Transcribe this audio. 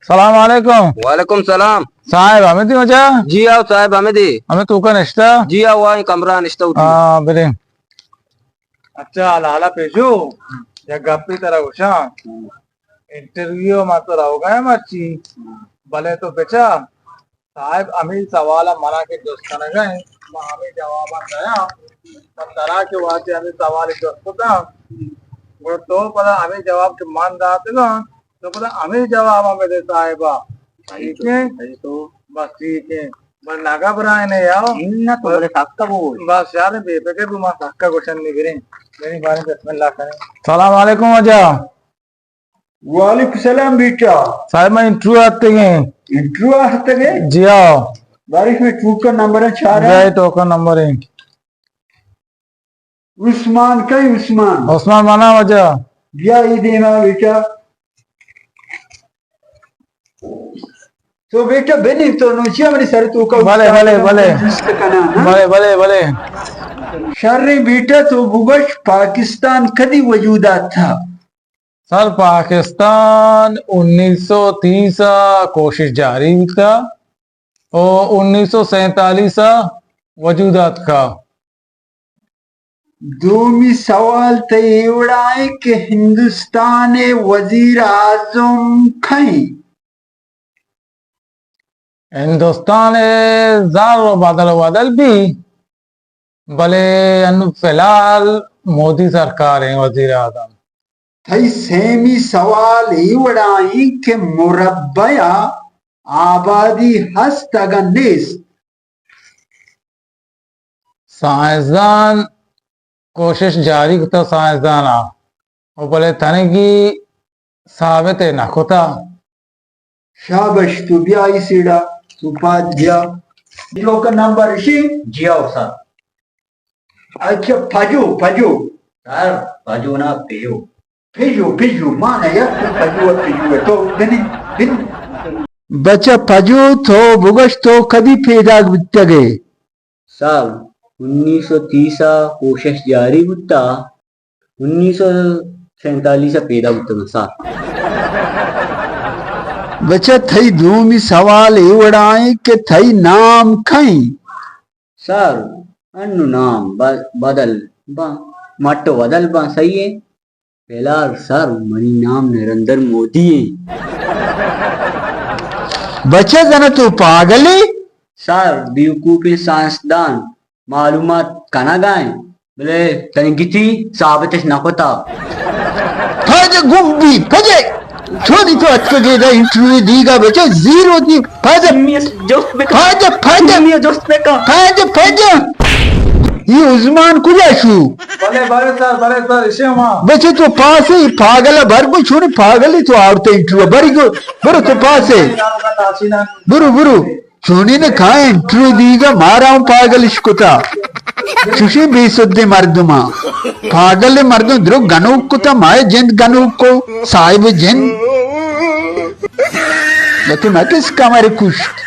سلام علیکم. وعلیکم السلام. صاحب Hamidi hoca. جی آو صاحب Hamidi. ہمیں تو کا نشتا. جی آو آئیں کمرہ نشتا ہوتی. بلے. اچھا حالا پیشو یا گپی طرح ہوشا انٹرویو ماتو رہو گئے مچی بلے تو بیچا صاحب ہمیں سوالا منا کے دوستانا گئے ہمیں جوابا گیا طرح کے واقعے ہمیں سوال دوست تھا وہ تو پتا ہمیں جواب کے مان داتے گا تو پتا ہمیں جواب ہمیں دے صاحبہ ٹھیک ہے تو بس ٹھیک ہے بس ناگا برائے نہیں آؤ تو بولے ساکتا بول. بس یار بے پکے بھی ماں ساکا کوشن نہیں کریں میری بارے بسم اللہ کریں. السلام علیکم وجہ. وعلیکم السلام بیٹا. صاحب میں انٹرویو آتے ہیں. انٹرویو آتے گئے جی آؤ بارش میں ٹوٹ کا نمبر ہے 4 ہے. گئے ٹوکن نمبر ہے عثمان کئی عثمان عثمان مانا وجہ دیا یہ دینا بیٹا. تو بیٹا بنی تو نوچی ہماری سر تو کا بلے بلے بلے بلے بلے بلے شر بیٹا تو بگش پاکستان کدی وجودات تھا. سر پاکستان 1930 کوشش جاری تھا اور 1947 وجودات کا. دومی سوال تیوڑا ہے کہ ہندوستان وزیر اعظم کھائیں. ہندوستان زار و بدل بھی بلے فی الحال مودی سرکار ہیں وزیر اعظم. تھئی سیمی سوال ایوڑا ہے کہ مربع آبادی ہست اگر نیست. سائنسدان کوشش جاری کتا سائنسدان وہ بلے تھنے کی ثابت نہ کتا. شابش تو بیا ای سیڑا تو پاس گیا جو کا نمبر اسی. جی آو سر. اچھا پھجو پھجو سر بجو نا پیو. پھجو مانا یا پھجو ہے تو دن بچہ پھجو تو بگش تو کبھی پیدا بتا گئے. سر 1930 کوشش جاری ہوتا 1947 پیدا ہوتا سر. بچہ تھئی دومی سوال ایوڑائیں کہ تھئی نام کھائیں. سر انو نام بدل با مٹو بدل با صحیح ہے. پہلا سر منی نام نریندر مودی ہے. بچہ جنا تو پاگلی. سر بیوقوف سائنسدان معلومات کنا گائیں بلے تنگی ثابت نہ ہوتا. پھجے گمبی پھجے چھوڑی تو اچھا گئے دا انٹرویو دی گا بچہ زیرو دی. پھجے پھجے پھجے پھجے یہ عثمان کجا شو بلے بلے سر اسے ہوا بچے تو پاس ہی پاگل بھر کو چھوڑی پاگل ہی تو آورتے انٹرویو بری کو برو تو پاس ہے برو چھوڑی نے کہا انٹرویو دی گا مارا ہوں پاگل اشکتا چوشی بی سدے مردمہ پاگل مردم درو گنوک کو تا مائے جند گنوک کو صاحب جند لیکن میں کس کا ہمارے کشت